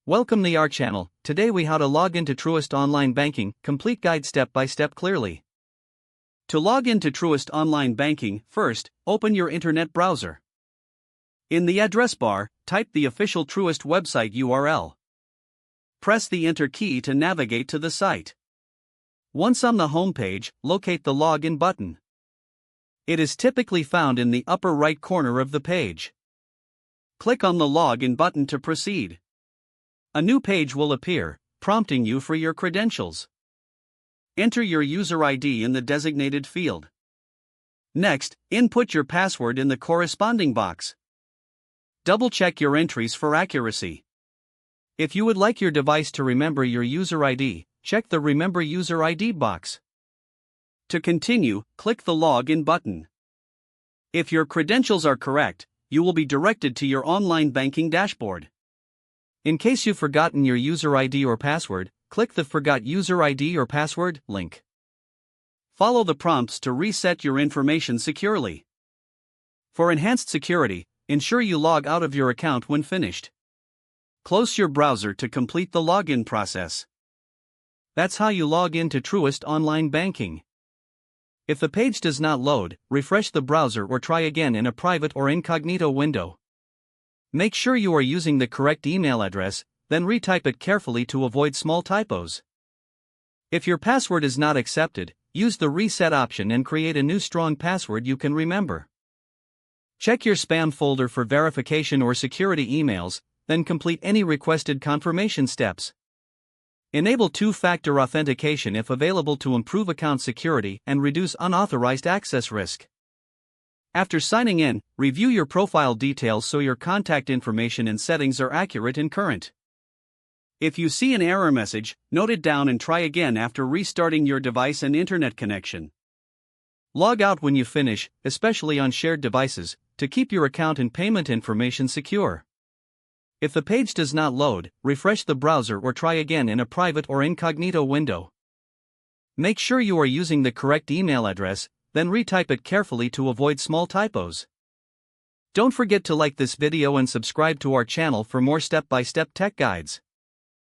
Welcome to our channel. Today we how to log into Truist online banking, complete guide step by step clearly. To log into Truist online banking, first, open your internet browser. In the address bar, type the official Truist website URL. Press the enter key to navigate to the site. Once on the home page, locate the login button. It is typically found in the upper right corner of the page. Click on the login button to proceed. A new page will appear, prompting you for your credentials. Enter your user ID in the designated field. Next, input your password in the corresponding box. Double-check your entries for accuracy. If you would like your device to remember your user ID, check the Remember User ID box. To continue, click the Login button. If your credentials are correct, you will be directed to your online banking dashboard. In case you've forgotten your user ID or password, click the Forgot User ID or Password link. Follow the prompts to reset your information securely. For enhanced security, ensure you log out of your account when finished. Close your browser to complete the login process. That's how you log into Truist online banking. If the page does not load, refresh the browser or try again in a private or incognito window. Make sure you are using the correct email address, then retype it carefully to avoid small typos. If your password is not accepted, use the reset option and create a new strong password you can remember. Check your spam folder for verification or security emails, then complete any requested confirmation steps. Enable two-factor authentication if available to improve account security and reduce unauthorized access risk. After signing in, review your profile details so your contact information and settings are accurate and current. If you see an error message, note it down and try again after restarting your device and internet connection. Log out when you finish, especially on shared devices, to keep your account and payment information secure. If the page does not load, refresh the browser or try again in a private or incognito window. Make sure you are using the correct email address, then retype it carefully to avoid small typos. Don't forget to like this video and subscribe to our channel for more step-by-step tech guides.